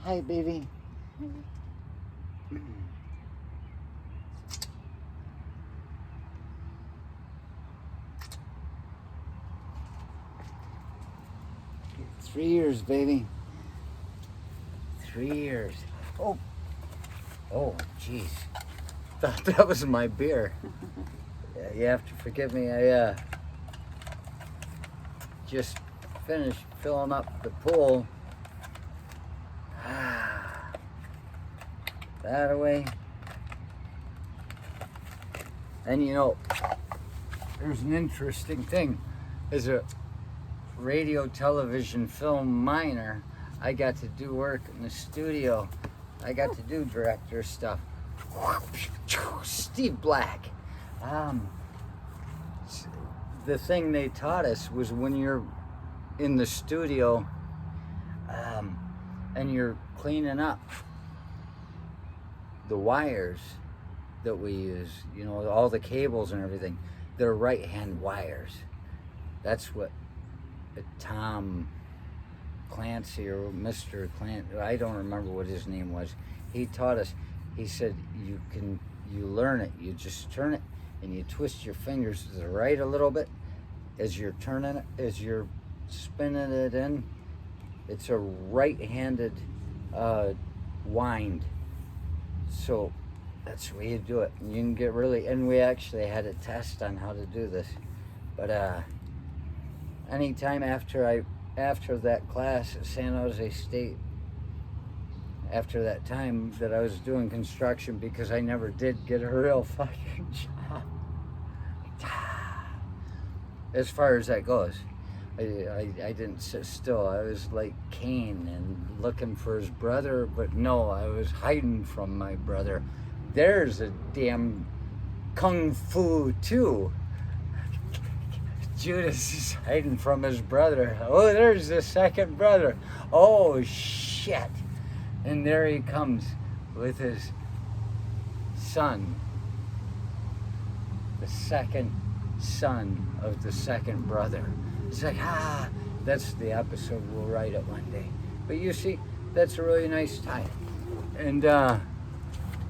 Hi, baby. Three years, baby. 3 years. Oh, jeez. Thought that was my beer. You have to forgive me. I just finished filling up the pool. That away. And you know, there's an interesting thing. As a radio, television, film minor, I got to do work in the studio. I got to do director stuff. Steve Black. The thing they taught us was when you're in the studio and you're cleaning up the wires that we use, you know, all the cables and everything, they're right-hand wires. That's what Tom Clancy or Mr. Clancy, I don't remember what his name was. He taught us, he said, you learn it. You just turn it and you twist your fingers to the right a little bit as you're turning it, as you're spinning it in. It's a right-handed wind. So that's the way you do it. And you can get really, and we actually had a test on how to do this. But anytime after that class at San Jose State, after that time that I was doing construction, because I never did get a real fucking job. As far as that goes, I didn't sit still. I was like Cain and looking for his brother, but no, I was hiding from my brother. There's a damn kung fu too. Judas is hiding from his brother. Oh, there's the second brother. Oh, shit. And there he comes with his son. The second son of the second brother. It's like, that's the episode. We'll write it one day. But you see, that's a really nice time. And not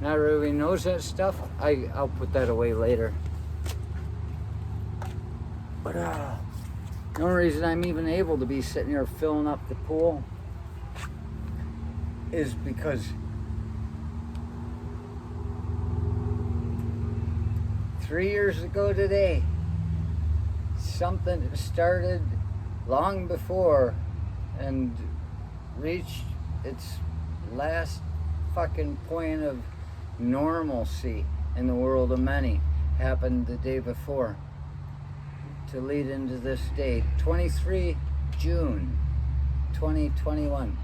everybody knows that stuff. I'll put that away later. But the only reason I'm even able to be sitting here filling up the pool is because 3 years ago today, something started long before and reached its last fucking point of normalcy in the world of many happened the day before to lead into this day, 23 June 2021.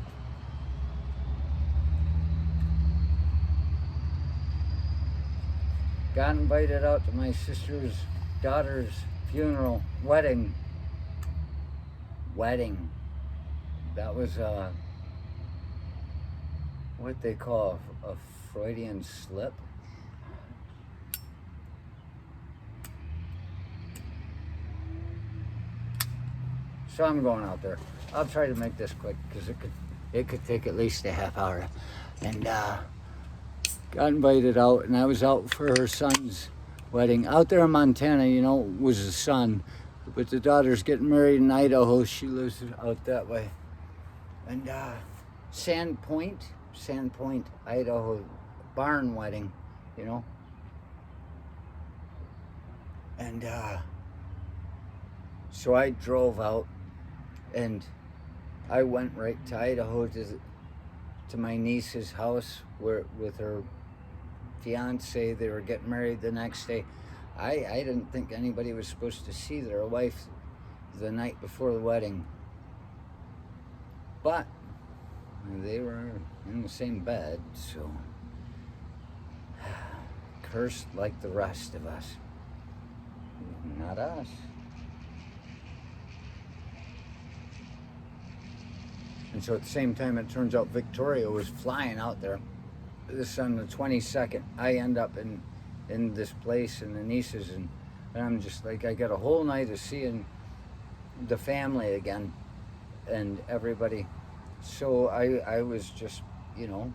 Got invited out to my sister's daughter's funeral, wedding. That was what they call a Freudian slip. So I'm going out there. I'll try to make this quick because it could take at least a half hour. And got invited out, and I was out for her son's wedding. Out there in Montana, you know, was the son. But the daughter's getting married in Idaho. She lives out that way. And Sandpoint, Idaho, barn wedding, you know. And so I drove out, and I went right to Idaho to my niece's house with her fiance. They were getting married the next day. I didn't think anybody was supposed to see their wife the night before the wedding. But they were in the same bed, so cursed like the rest of us. Not us. And so at the same time, it turns out Victoria was flying out there. This on the 22nd. I end up in this place and the nieces, and I'm just like, I got a whole night of seeing the family again and everybody. So I was just you know,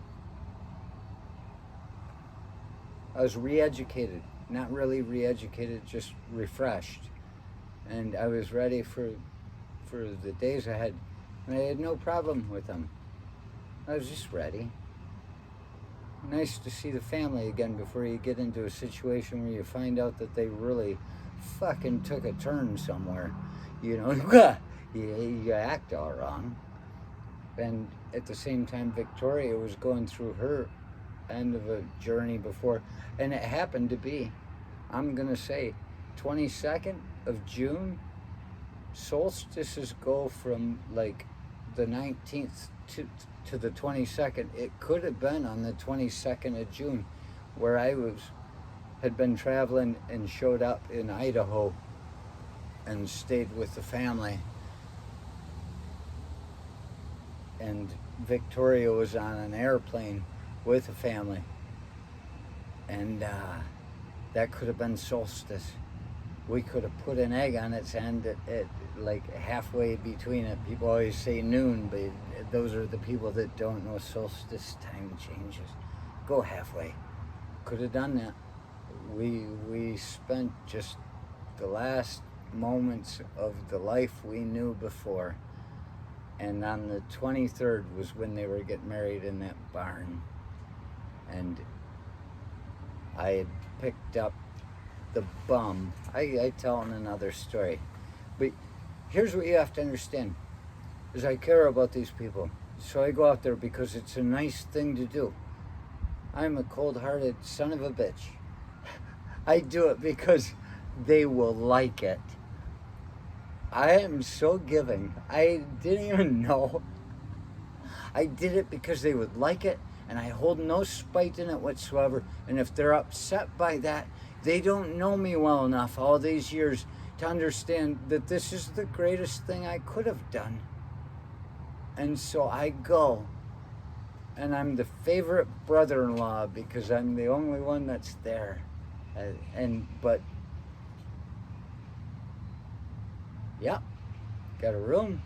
I was re-educated, not really re-educated, just refreshed, and I was ready for the days ahead, and I had no problem with them. I was just ready. Nice to see the family again before you get into a situation where you find out that they really fucking took a turn somewhere. You know, you act all wrong. And at the same time, Victoria was going through her end of a journey before, and it happened to be, I'm gonna say, 22nd of June. Solstices go from like the 19th to the 22nd. It could have been on the 22nd of June, where I had been traveling and showed up in Idaho and stayed with the family. And Victoria was on an airplane with the family. And that could have been solstice. We could have put an egg on its end at like halfway between it. People always say noon, but those are the people that don't know solstice time changes. Go halfway. Could have done that. We spent just the last moments of the life we knew before. And on the 23rd was when they were getting married in that barn. And I had picked up the bum. I tell in another story. But here's what you have to understand, is I care about these people. So I go out there because it's a nice thing to do. I'm a cold-hearted son of a bitch. I do it because they will like it. I am so giving. I didn't even know. I did it because they would like it, and I hold no spite in it whatsoever. And if they're upset by that, they don't know me well enough all these years to understand that this is the greatest thing I could have done. And so I go, and I'm the favorite brother-in-law because I'm the only one that's there. But yeah, got a room.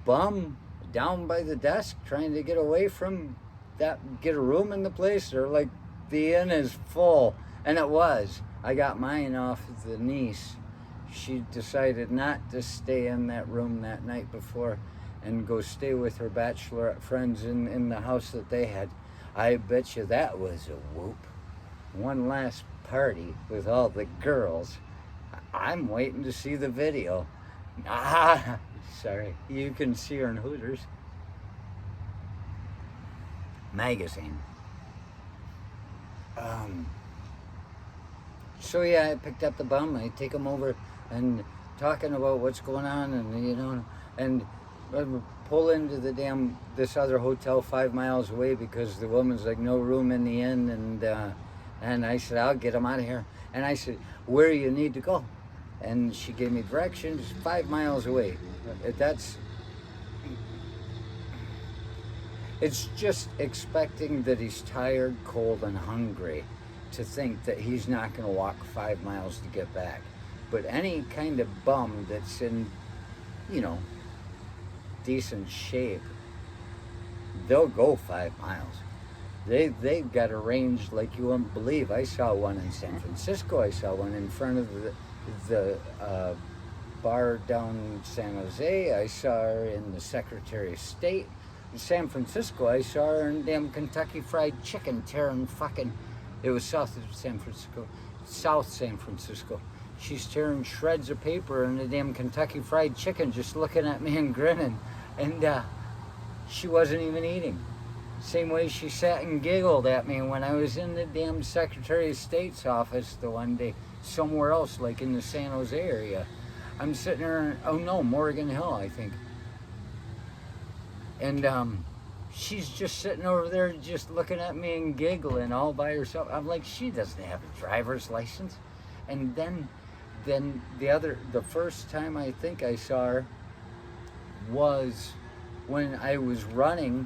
Bum down by the desk trying to get away from that, get a room in the place. They're like, the inn is full. And it was. I got mine off the niece. She decided not to stay in that room that night before and go stay with her bachelorette friends in the house that they had. I bet you that was a whoop. One last party with all the girls. I'm waiting to see the video. Sorry. You can see her in Hooters magazine. So yeah, I picked up the bum. I take him over and talking about what's going on, and you know, and I pull into this other hotel 5 miles away because the woman's like, no room in the inn, and I said, I'll get him out of here. And I said, where you need to go? And she gave me directions 5 miles away. It's just expecting that he's tired, cold, and hungry to think that he's not going to walk 5 miles to get back. But any kind of bum that's in, you know, decent shape, they'll go 5 miles. They've got a range like you wouldn't believe. I saw one in San Francisco. I saw one in front of the bar down in San Jose. I saw her in the Secretary of State. In San Francisco, I saw her in damn Kentucky Fried Chicken tearing fucking... It was south of San Francisco. South San Francisco. She's tearing shreds of paper in the damn Kentucky Fried Chicken, just looking at me and grinning. And she wasn't even eating. Same way she sat and giggled at me when I was in the damn Secretary of State's office the one day, somewhere else, like in the San Jose area. I'm sitting there, Morgan Hill, I think. And she's just sitting over there just looking at me and giggling all by herself. I'm like, she doesn't have a driver's license. And then the first time I think I saw her was when I was running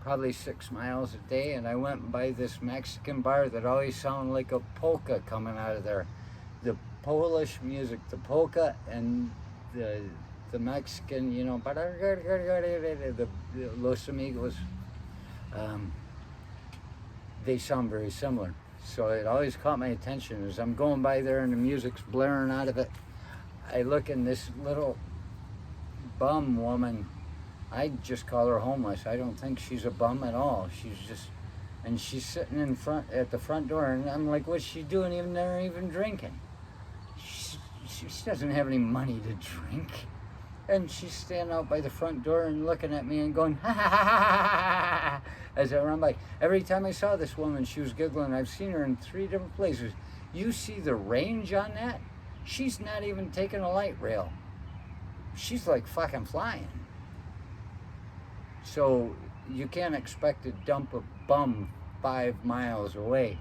probably 6 miles a day, and I went by this Mexican bar that always sounded like a polka coming out of there. The Polish music, the polka and the the Mexican, you know, the Los Amigos, they sound very similar. So it always caught my attention as I'm going by there and the music's blaring out of it. I look in this little bum woman. I just call her homeless. I don't think she's a bum at all. And she's sitting in front at the front door, and I'm like, what's she doing even there, even drinking? She doesn't have any money to drink. And she's standing out by the front door and looking at me and going, ha ha ha ha ha, as I run by. Every time I saw this woman, she was giggling. I've seen her in 3 different places. You see the range on that? She's not even taking a light rail. She's like fucking flying. So you can't expect to dump a bum 5 miles away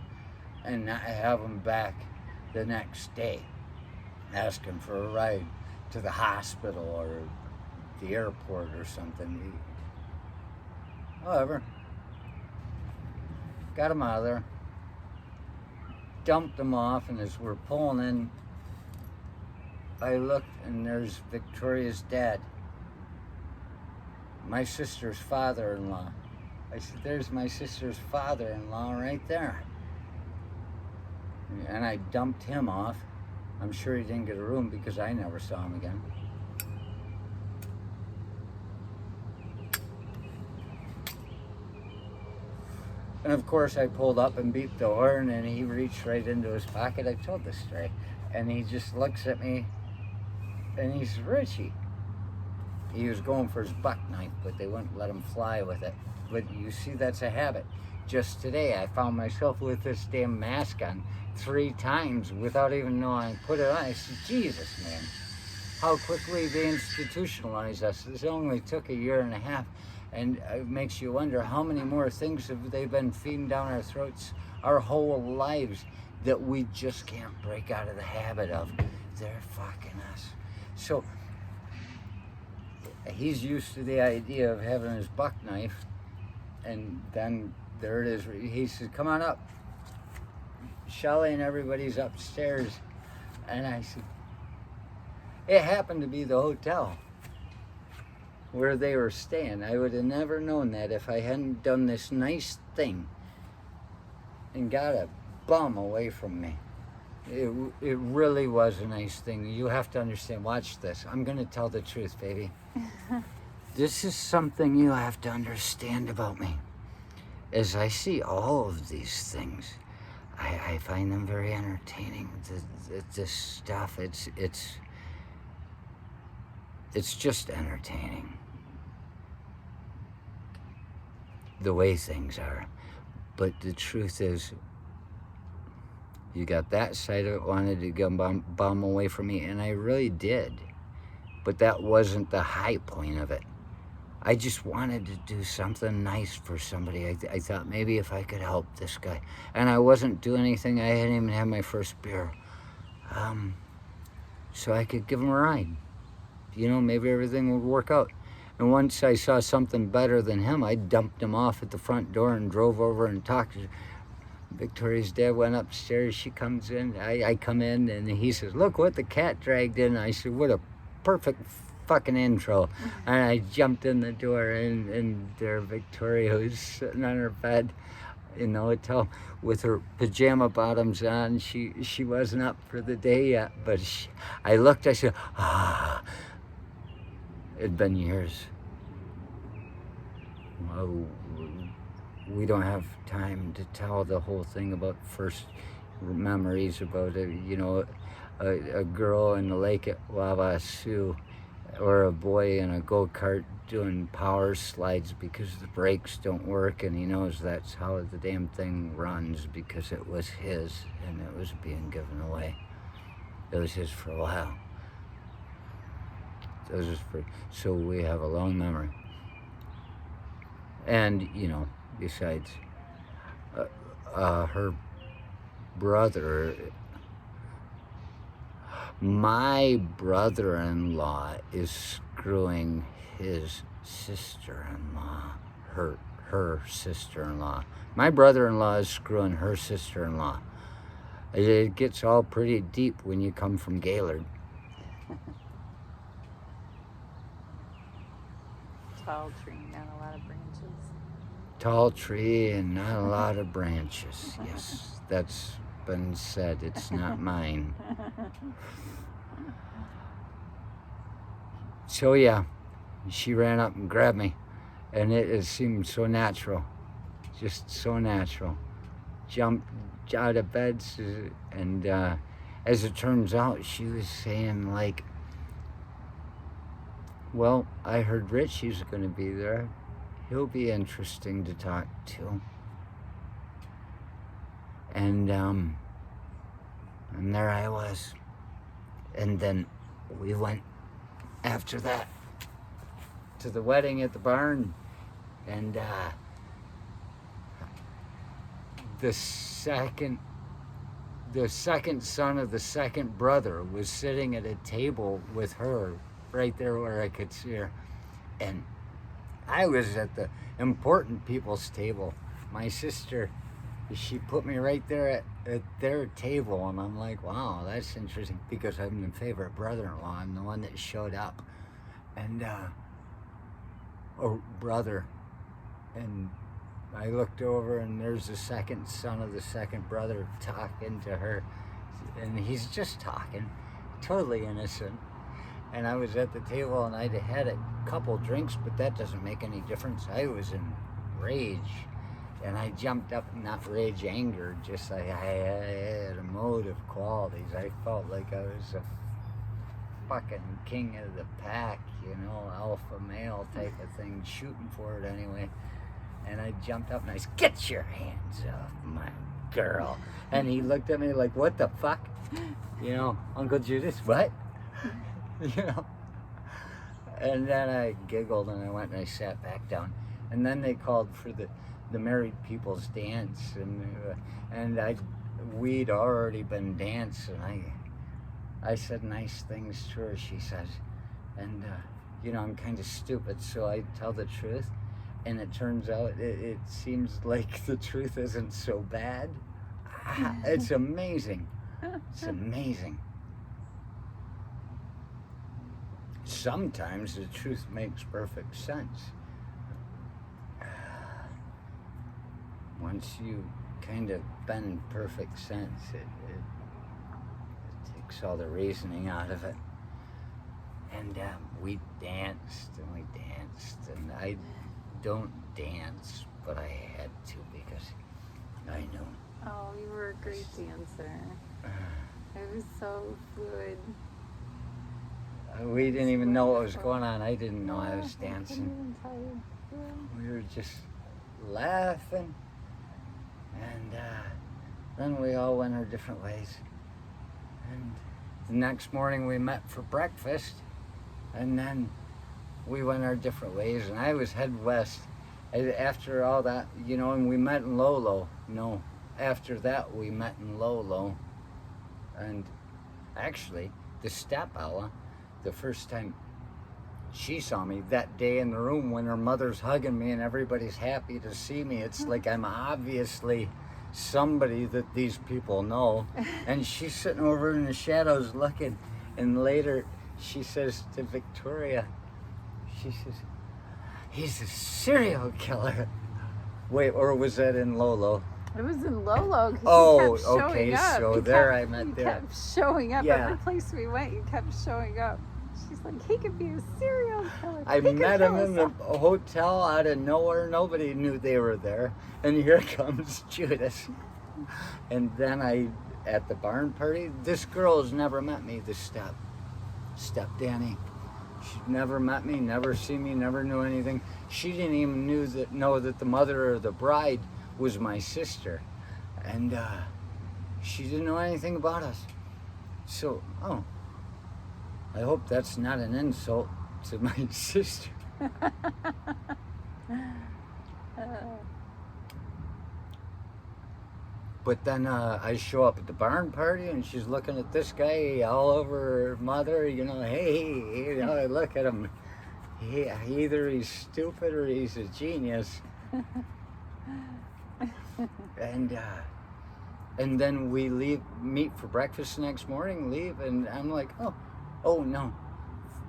and not have him back the next day asking for a ride to the hospital or the airport or something. However, got him out of there, dumped him off, and as we're pulling in, I looked and there's Victoria's dad, my sister's father-in-law. I said, there's my sister's father-in-law right there. And I dumped him off. I'm sure he didn't get a room because I never saw him again. And of course I pulled up and beeped the horn and he reached right into his pocket. I told this story. And he just looks at me and he says, Richie. He was going for his buck knife, but they wouldn't let him fly with it. But you see, that's a habit. Just today, I found myself with this damn mask on 3 times without even knowing I put it on. I said, Jesus, man, how quickly they institutionalize us. This only took 1.5 years, and it makes you wonder how many more things have they been feeding down our throats our whole lives that we just can't break out of the habit of. They're fucking us. So he's used to the idea of having his buck knife, and then there it is. He says, come on up. Shelly and everybody's upstairs. And I said, it happened to be the hotel where they were staying. I would have never known that if I hadn't done this nice thing and got a bum away from me. It really was a nice thing. You have to understand. Watch this. I'm going to tell the truth, baby. This is something you have to understand about me. As I see all of these things, I find them very entertaining. This stuff, it's just entertaining. The way things are. But the truth is, you got that side of it, wanted to get bum away from me, and I really did. But that wasn't the high point of it. I just wanted to do something nice for somebody. I thought maybe if I could help this guy. And I wasn't doing anything. I hadn't even had my first beer. So I could give him a ride. You know, maybe everything would work out. And once I saw something better than him, I dumped him off at the front door and drove over and talked to Victoria's dad. Went upstairs. She comes in. I come in, and he says, look what the cat dragged in. I said, what a perfect fucking intro. And I jumped in the door, and there Victoria was sitting on her bed in the hotel with her pajama bottoms on. She wasn't up for the day yet, but I looked, I said, it'd been years. Well, we don't have time to tell the whole thing about first memories about a girl in the lake at Wawasu, or a boy in a go-kart doing power slides because the brakes don't work, and he knows that's how the damn thing runs because it was his and it was being given away. It was his for a while. So we have a long memory. And, besides, her brother, my brother-in-law is screwing his sister-in-law, her sister-in-law. My brother-in-law is screwing her sister-in-law. It gets all pretty deep when you come from Gaylord. tall tree, not a lot of branches. Tall tree and not a lot of branches. Yes, that's been said. It's not mine. So yeah, she ran up and grabbed me, and it seemed so natural, just so natural. Jumped out of bed, and as it turns out, she was saying like, well, I heard Richie's going to be there. He'll be interesting to talk to. And there I was. And then we went after that to the wedding at the barn, and the second son of the second brother was sitting at a table with her right there where I could see her, and I was at the important people's table. My sister, she put me right there at their table, and I'm like, wow, that's interesting, because I'm the favorite brother-in-law. I'm the one that showed up, and or brother, and I looked over, and there's the second son of the second brother talking to her, and he's just talking, totally innocent. And I was at the table, and I'd had a couple drinks, but that doesn't make any difference. I was in rage, and I jumped up, not rage, anger, just like I had emotive qualities. I felt like I was a fucking king of the pack, you know, alpha male type of thing, shooting for it anyway. And I jumped up and I said, "Get your hands off my girl." And he looked at me like, what the fuck? You know, Uncle Judas, what? You know? And then I giggled, and I went and I sat back down. And then they called for the married people's dance, and we'd already been dancing. I said nice things to her, she says. And, you know, I'm kind of stupid, so I tell the truth. And it turns out it seems like the truth isn't so bad. It's amazing. It's amazing. Sometimes the truth makes perfect sense. Once you kind of bend perfect sense, it takes all the reasoning out of it. And we danced, and I don't dance, but I had to because I knew. Oh, you were a great dancer. It was so fluid. We didn't even know what was going on. I didn't know I was dancing. I couldn't even tell you. Yeah. We were just laughing, and then we all went our different ways. And the next morning we met for breakfast, and then we went our different ways, and I was headed west. After all that, you know, and we met in Lolo. No, after that we met in Lolo. And actually, the stepella, the first time she saw me that day in the room when her mother's hugging me and everybody's happy to see me, it's like I'm obviously somebody that these people know. And she's sitting over in the shadows looking, and later she says to Victoria, she says, "He's a serial killer." Wait, or was that in Lolo? It was in Lolo. Oh, kept showing okay, up. so You there kept, I met you there. kept showing up. Yeah. Every place we went, you kept showing up. She's like, he could be a serial killer. I met him in the hotel out of nowhere. Nobody knew they were there. And here comes Judas. And then at the barn party, this girl has never met me, the step Danny. She'd never met me, never seen me, never knew anything. She didn't even know that the mother of the bride was my sister. And she didn't know anything about us. So, I hope that's not an insult to my sister. But then I show up at the barn party, and she's looking at this guy all over her mother, you know, hey, you know, I look at him. Either he's stupid or he's a genius. And then we meet for breakfast the next morning, leave, and I'm like, oh no,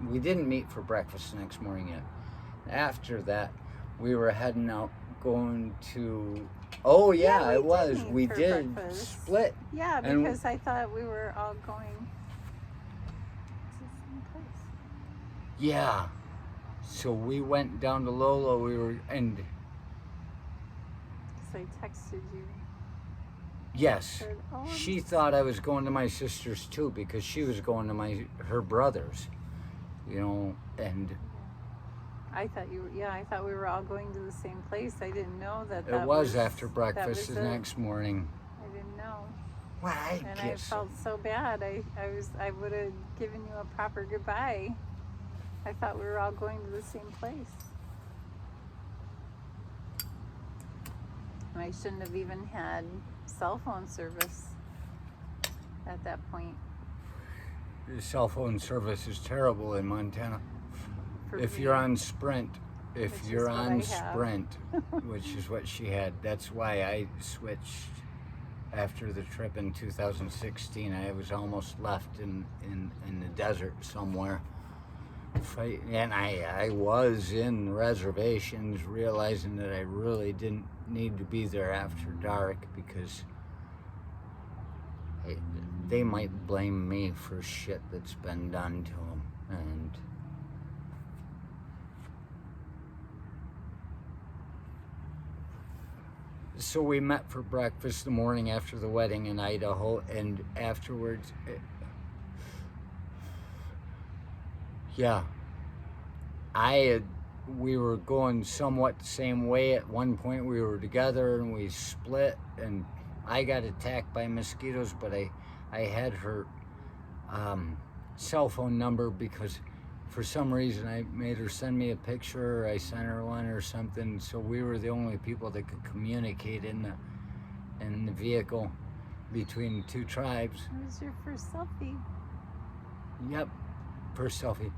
we didn't meet for breakfast the next morning yet. after that, we were heading out going to. Oh yeah, we it was. did meet We for did breakfast. split. Yeah, And- because I thought we were all going to the same place. Yeah. So we went down to Lolo. We were and Because I texted you. yes, Said, oh, she thought I was going to my sister's too because she was going to her brother's. You know, and I thought you. Yeah, I thought we were all going to the same place. I didn't know that. it was after that breakfast was the it. next morning. I didn't know. Well, I And guess I felt so bad. I would have given you a proper goodbye. I thought we were all going to the same place. I shouldn't have even had cell phone service at that point. the cell phone service is terrible in Montana. If me. you're on Sprint, Which if is you're what I on have. Sprint, which is what she had, that's why I switched after the trip in 2016. I was almost left in the desert somewhere. And I was in reservations, realizing that I really didn't need to be there after dark because they might blame me for shit that's been done to them. And so we met for breakfast the morning after the wedding in Idaho, and afterwards, we were going somewhat the same way. At one point we were together and we split, and I got attacked by mosquitoes, but I had her cell phone number because for some reason I made her send me a picture, or I sent her one or something, so we were the only people that could communicate in the vehicle between two tribes. It was your first selfie. Yep, first selfie.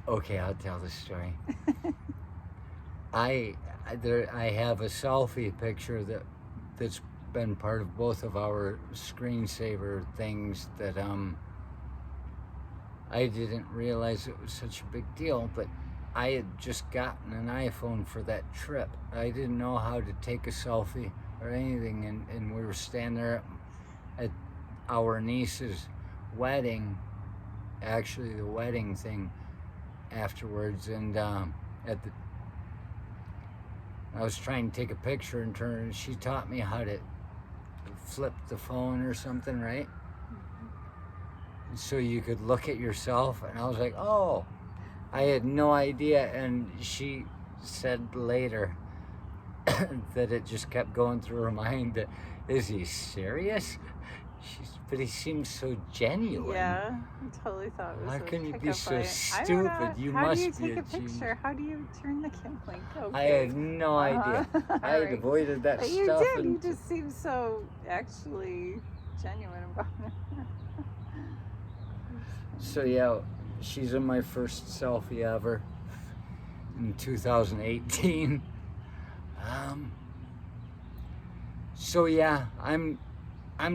Okay, I'll tell the story. I have a selfie picture that's been part of both of our screensaver things that I didn't realize it was such a big deal, but I had just gotten an iPhone for that trip. I didn't know how to take a selfie or anything, and we were standing there at our niece's wedding, actually the wedding thing afterwards, and I was trying to take a picture and turn. She taught me how to flip the phone or something, right? Mm-hmm. So you could look at yourself, and I was like, oh, I had no idea. And she said later that it just kept going through her mind that, is he serious? But he seems so genuine. Yeah, I totally thought it was How can you be pickup so line. stupid? You How must do you be take a a picture? genius. How do you turn the camera? Like, okay. I had no idea. I had Alright. avoided that But stuff. you did. And You just seem so actually genuine about it. so yeah, she's in my first selfie ever in 2018. So yeah, I'm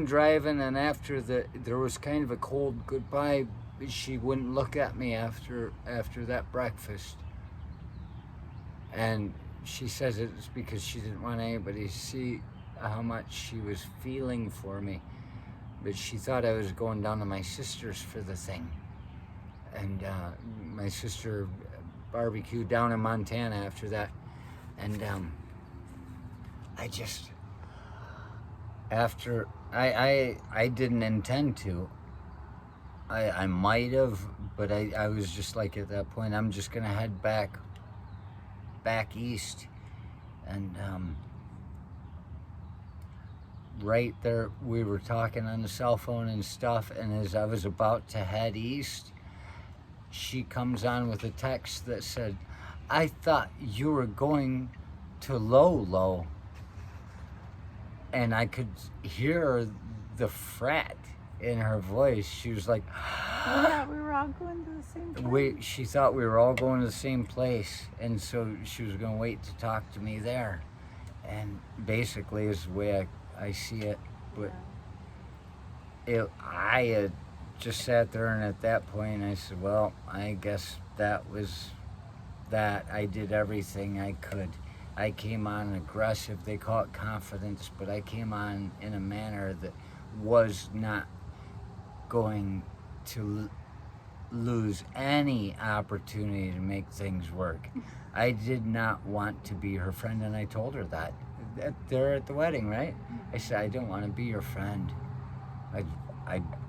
driving, and after there was kind of a cold goodbye. She wouldn't look at me after that breakfast, and she says it's because she didn't want anybody to see how much she was feeling for me, but she thought I was going down to my sister's for the thing, and my sister barbecued down in Montana after that, and I didn't intend to. I might have, but I was just like, at that point, I'm just gonna head back east. And right there, we were talking on the cell phone and stuff, and as I was about to head east, she comes on with a text that said, I thought you were going to Lolo. And I could hear the fret in her voice. She was like, Yeah, we were all going to the same place. She thought we were all going to the same place, and so she was going to wait to talk to me there. And basically is the way I see it. But I had just sat there, and at that point I said, well, I guess that was that. I did everything I could. I came on aggressive. They call it confidence, but I came on in a manner that was not going to lose any opportunity to make things work. I did not want to be her friend, and I told her that. There at the wedding, right? I said, I don't want to be your friend.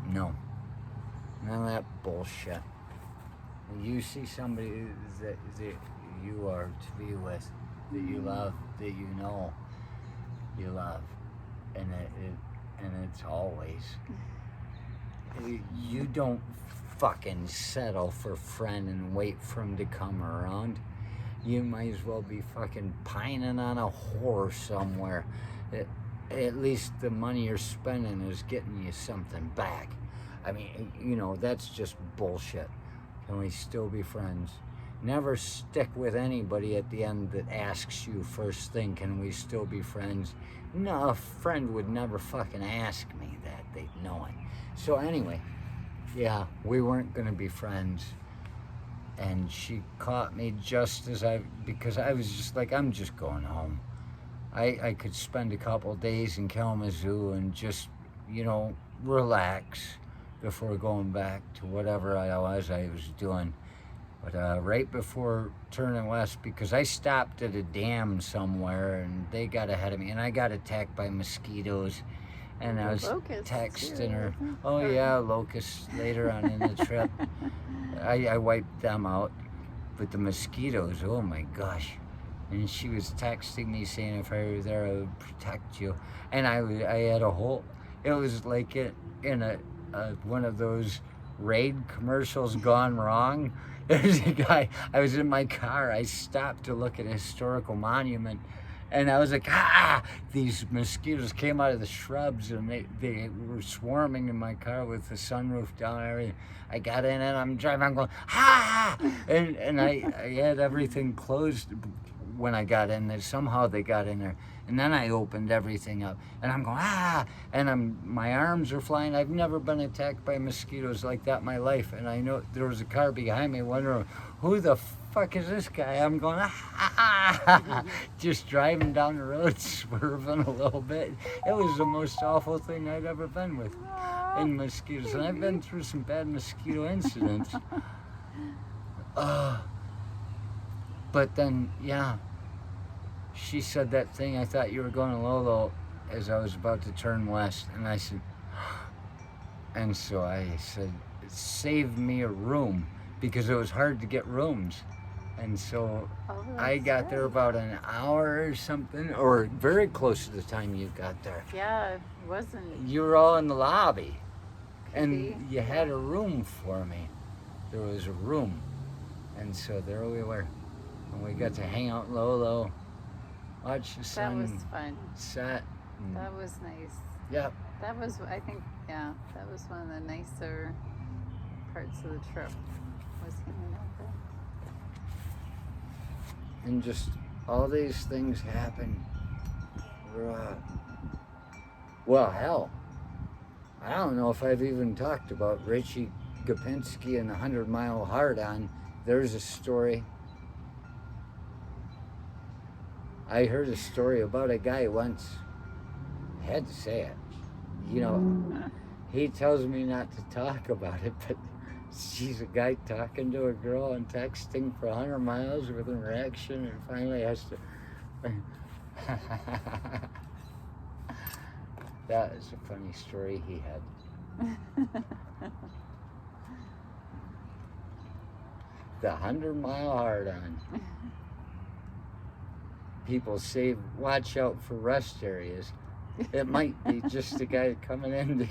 No. None of that bullshit. You see somebody that you are to be with, that you love, that you know you love, and it's always. You don't fucking settle for a friend and wait for him to come around. You might as well be fucking pining on a horse somewhere. At least the money you're spending is getting you something back. I mean, you know, that's just bullshit. Can we still be friends? Never stick with anybody at the end that asks you first thing, can we still be friends? No, a friend would never fucking ask me that. They'd know it. So anyway, yeah, we weren't going to be friends. And she caught me just as because I was just like, I'm just going home. I could spend a couple of days in Kalamazoo and just, you know, relax before going back to whatever I was doing. But right before turning west, because I stopped at a dam somewhere and they got ahead of me, and I got attacked by mosquitoes, and I was texting her. Oh yeah, locusts later on in the trip. I wiped them out, but the mosquitoes, oh my gosh. And she was texting me saying if I were there I would protect you. And I had a whole, it was like in a one of those Raid commercials gone wrong. There's a guy, I was in my car, I stopped to look at a historical monument, and I was like, these mosquitoes came out of the shrubs, and they were swarming in my car with the sunroof down and everything. I got in and I'm driving, I'm going, and I had everything closed when I got in there. Somehow they got in there. And then I opened everything up, and I'm going, and my arms are flying. I've never been attacked by mosquitoes like that in my life. And I know there was a car behind me wondering, who the fuck is this guy? I'm going, just driving down the road, swerving a little bit. It was the most awful thing I'd ever been with in mosquitoes. And I've been through some bad mosquito incidents. But then, yeah. She said that thing, I thought you were going to Lolo, as I was about to turn west. And I said, and so I said, save me a room, because it was hard to get rooms. And so I got there about an hour or something, or very close to the time you got there. Yeah, it wasn't. You were all in the lobby, and you had a room for me. There was a room. And so there we were. And we got to hang out in Lolo. Watch the sun. That was fun. Set. That was nice. Yep. That was, I think, yeah, that was one of the nicer parts of the trip, was hanging out there. And just all these things happen. Well, hell, I don't know if I've even talked about Richie Gopinski and the 100-Mile Hard-On. There's a story. I heard a story about a guy once, I had to say it, you know, he tells me not to talk about it, but she's a guy talking to a girl and texting for 100 miles with an erection, and finally has to, that is a funny story he had. The 100-Mile Hard-On. People say, watch out for rest areas. It might be just a guy coming in to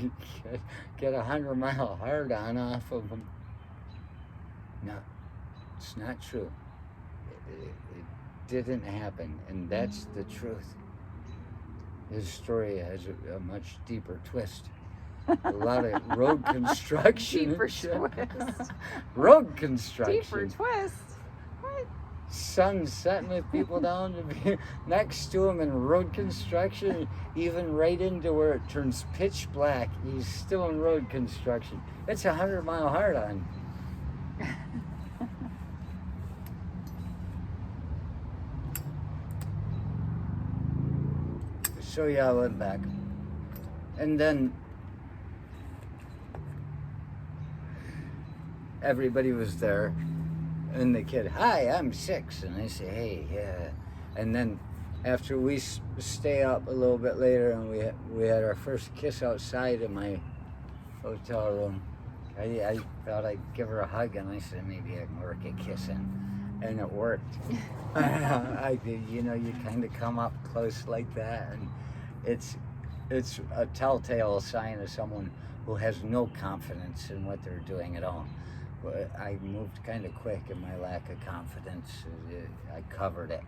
get a 100-mile hard-on off of him. No, it's not true. It didn't happen, and that's the truth. His story has a much deeper twist. A lot of road construction. Deeper twist. Road construction. Deeper twist? What? sun setting with people down to be next to him in road construction, even right into where it turns pitch black. He's still in road construction. It's 100-mile hard on. So yeah, I went back. And then everybody was there. And the kid, hi, I'm 6. And I say, hey, yeah. And then after we stay up a little bit later and we had our first kiss outside in my hotel room, I thought I'd give her a hug, and I said, maybe I can work a kiss in. And it worked. You kind of come up close like that, and it's a telltale sign of someone who has no confidence in what they're doing at all. I moved kind of quick in my lack of confidence. I covered it.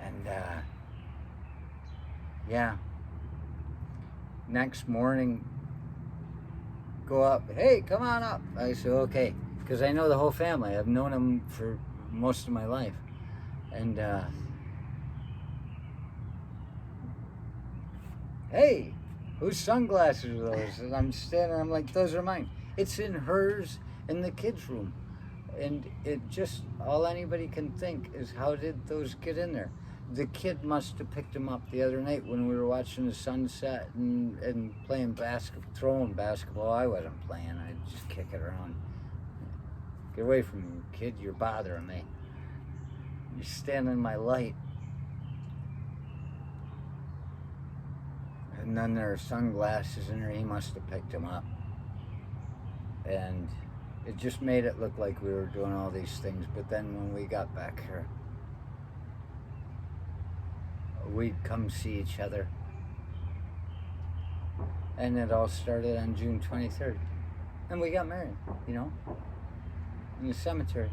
And yeah. Next morning, go up, hey, come on up. I said, okay. Because I know the whole family. I've known them for most of my life. And hey, whose sunglasses are those? And I'm standing, I'm like, those are mine. It's in hers in the kids' room. And it just, all anybody can think is, how did those get in there? The kid must have picked them up the other night when we were watching the sunset and playing basketball, throwing basketball. I wasn't playing, I'd just kick it around. Get away from me, kid, you're bothering me. You're standing in my light. And then there are sunglasses in there, he must have picked them up. And it just made it look like we were doing all these things. But then when we got back here, we'd come see each other. And it all started on June 23rd. And we got married, in the cemetery.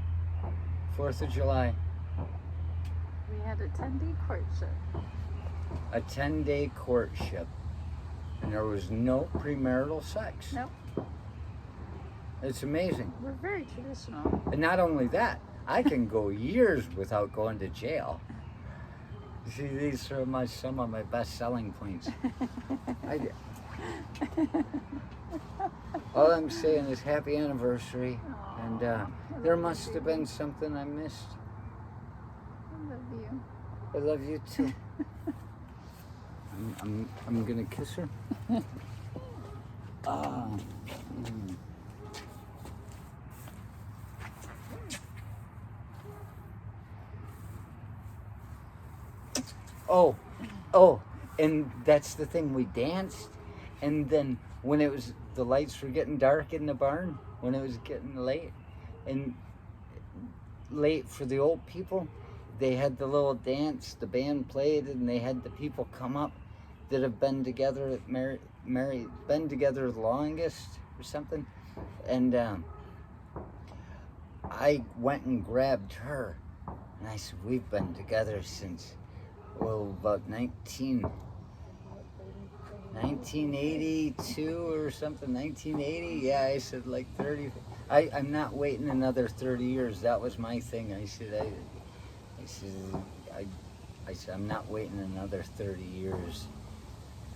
4th of July. We had a 10-day courtship. A 10-day courtship. And there was no premarital sex. Nope. It's amazing. We're very traditional. And not only that, I can go years without going to jail. See, these are some of my best selling points. All I'm saying is happy anniversary. Aww, And there must have been something I missed. I love you. I love you too. I'm gonna kiss her. Oh, and that's the thing, we danced, and then when the lights were getting dark in the barn, when it was getting late, and late for the old people, they had the little dance, the band played, and they had the people come up that have been together, been together the longest or something, and I went and grabbed her, and I said, we've been together since, about 1982 or something, 1980. Yeah, I said like 30. I'm not waiting another 30 years. That was my thing. I said I'm not waiting another 30 years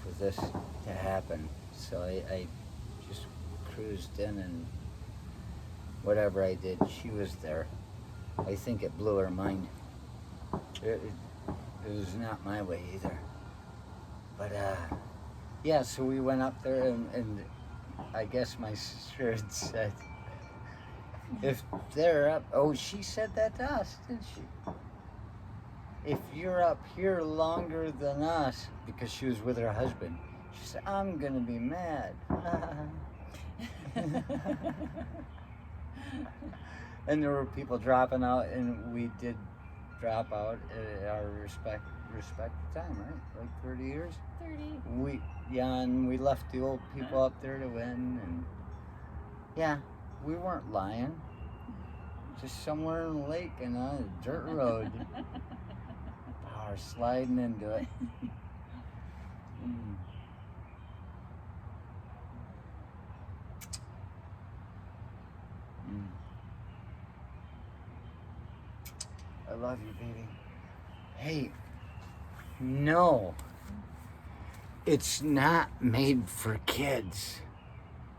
for this to happen. So I just cruised in, and whatever I did, she was there. I think it blew her mind. It was not my way either. But yeah, so we went up there, and I guess my sister had said, if they're up, she said that to us, didn't she? If you're up here longer than us, because she was with her husband, she said, I'm gonna be mad. And there were people dropping out, and we did drop out at our respect time, right? Like 30 years? 30. And we left the old people up there to win, and yeah, we weren't lying. Just somewhere in the lake and on a dirt road. Power sliding into it. I love you, baby. Hey, no. It's not made for kids.